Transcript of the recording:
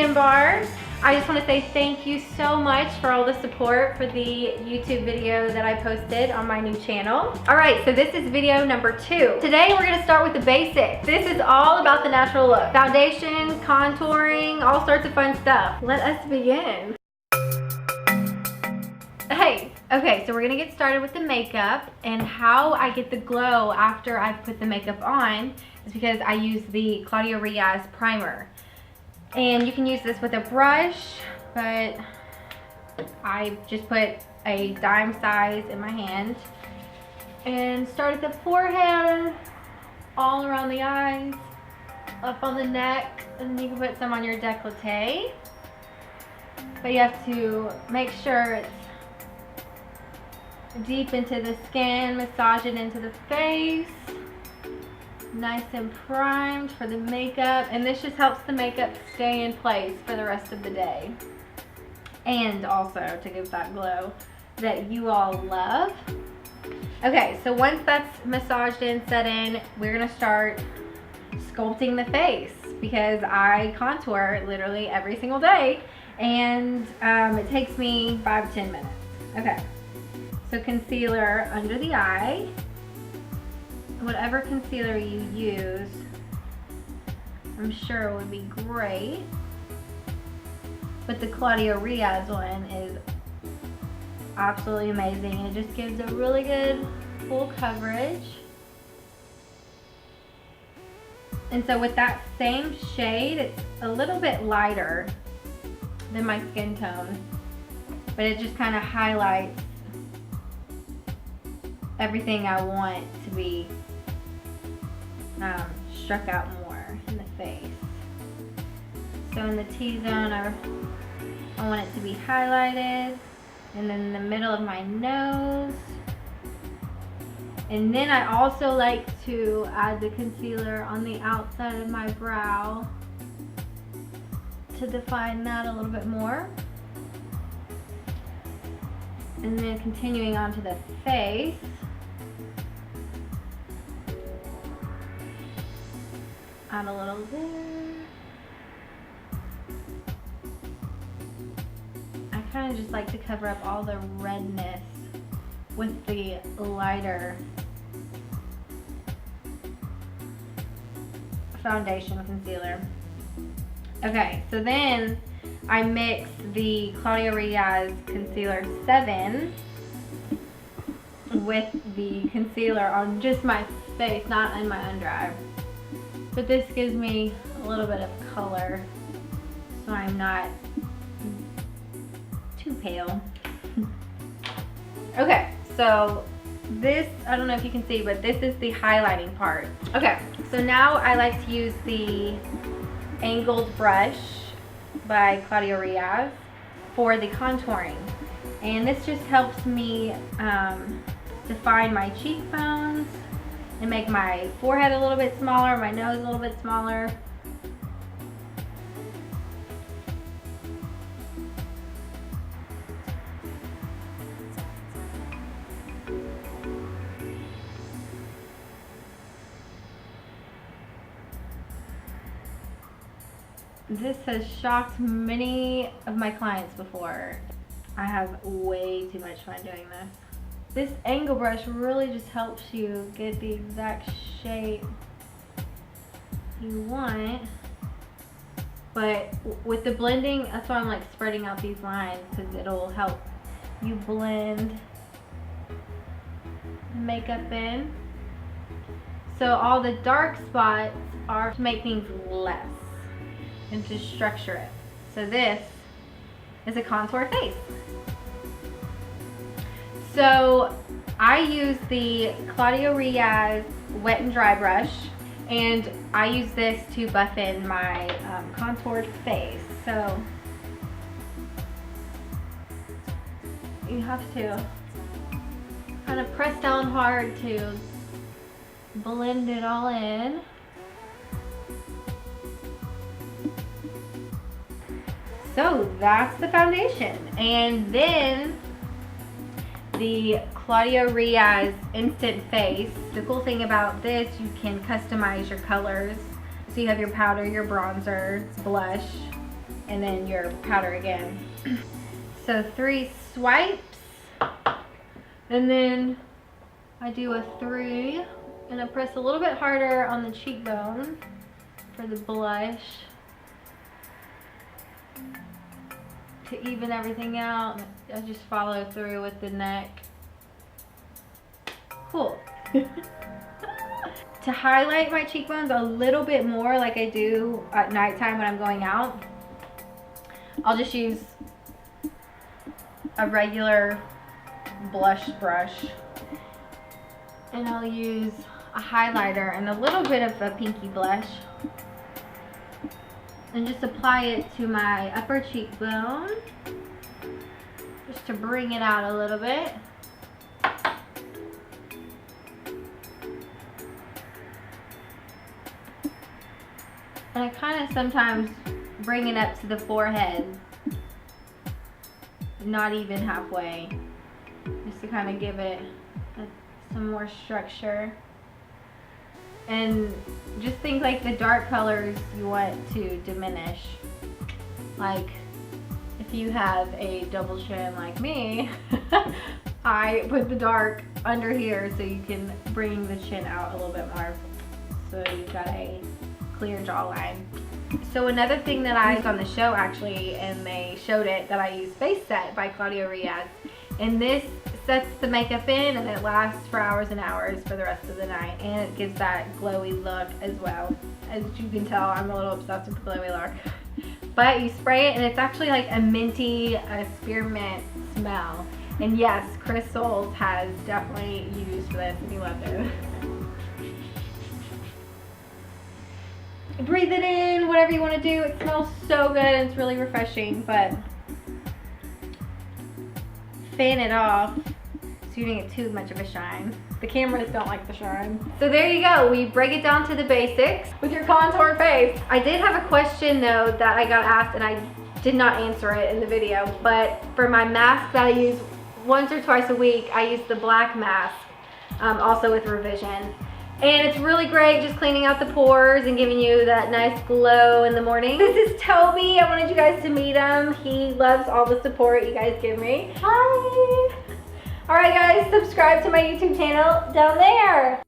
description bar. I just want to say thank you so much for all the support for the YouTube video that I posted on my new channel. All right, so this is video number 2. Today we're gonna start with the basics. This is all about the natural look. Foundation, contouring, all sorts of fun stuff. Let us begin. Hey, okay, so we're gonna get started with the makeup, and how I get the glow after I've put the makeup on is because I use the Claudia Riaz primer. And you can use this with a brush, but I just put a dime size in my hand and start at the forehead, all around the eyes, up on the neck, and you can put some on your décolleté. But you have to make sure it's deep into the skin, massage it into the face. Nice and primed for the makeup, and this just helps the makeup stay in place for the rest of the day, and also to give that glow that you all love. Okay, so once that's massaged in, set in, we're gonna start sculpting the face, because I contour literally every single day, and it takes me 5 to 10 minutes. Okay, so concealer under the eye. Whatever concealer you use, I'm sure would be great. But the Claudia Riaz one is absolutely amazing. It just gives a really good full coverage. And so with that same shade, it's a little bit lighter than my skin tone, but it just kind of highlights everything I want to be struck out more in the face. So in the T-zone, I want it to be highlighted, and then in the middle of my nose. And then I also like to add the concealer on the outside of my brow to define that a little bit more. And then continuing on to the face. Add a little there. I kind of just like to cover up all the redness with the lighter foundation concealer. Okay, so then I mix the Claudia Riaz Concealer 7 with the concealer on just my face, not in my under eye. But this gives me a little bit of color, so I'm not too pale. Okay, so this, I don't know if you can see, but this is the highlighting part. Okay, so now I like to use the angled brush by Claudia Riaz for the contouring. And this just helps me define my cheekbones and make my forehead a little bit smaller, my nose a little bit smaller. This has shocked many of my clients before. I have way too much fun doing this. This angle brush really just helps you get the exact shape you want. But with the blending, that's why I'm like spreading out these lines, because it'll help you blend the makeup in. So all the dark spots are to make things less and to structure it. So this is a contour face. So I use the Claudia Riaz wet and dry brush, and I use this to buff in my contoured face. So you have to kind of press down hard to blend it all in. So that's the foundation. And then the Claudia Riaz Instant Face. The cool thing about this, you can customize your colors. So you have your powder, your bronzer, blush, and then your powder again. So 3 swipes, and then I do a 3, and I press a little bit harder on the cheekbone for the blush to even everything out. I just follow through with the neck. Cool. To highlight my cheekbones a little bit more like I do at nighttime when I'm going out, I'll just use a regular blush brush, and I'll use a highlighter and a little bit of a pinky blush, and just apply it to my upper cheekbone just to bring it out a little bit. And I kind of sometimes bring it up to the forehead, not even halfway, just to kind of give it some more structure. And just think like the dark colors you want to diminish. Like if you have a double chin like me, I put the dark under here so you can bring the chin out a little bit more, so you've got a clear jawline. So another thing that I used on the show actually, and they showed it, that I use Face Set by Claudia Riaz, and this sets the makeup in and it lasts for hours and hours for the rest of the night, and it gives that glowy look as well. As you can tell, I'm a little obsessed with the glowy look. But you spray it and it's actually like a minty spearmint smell, and yes, Chris Soules has definitely used this and he loved it. Breathe it in, whatever you want to do. It smells so good and it's really refreshing, but fan it off so you don't get too much of a shine. The cameras don't like the shine. So there you go. We break it down to the basics with your contour face. I did have a question though that I got asked and I did not answer it in the video, but for my mask that I use once or twice a week, I use the black mask, also with Revision. And it's really great just cleaning out the pores and giving you that nice glow in the morning. This is Toby. I wanted you guys to meet him. He loves all the support you guys give me. Hi. All right, guys, subscribe to my YouTube channel down there.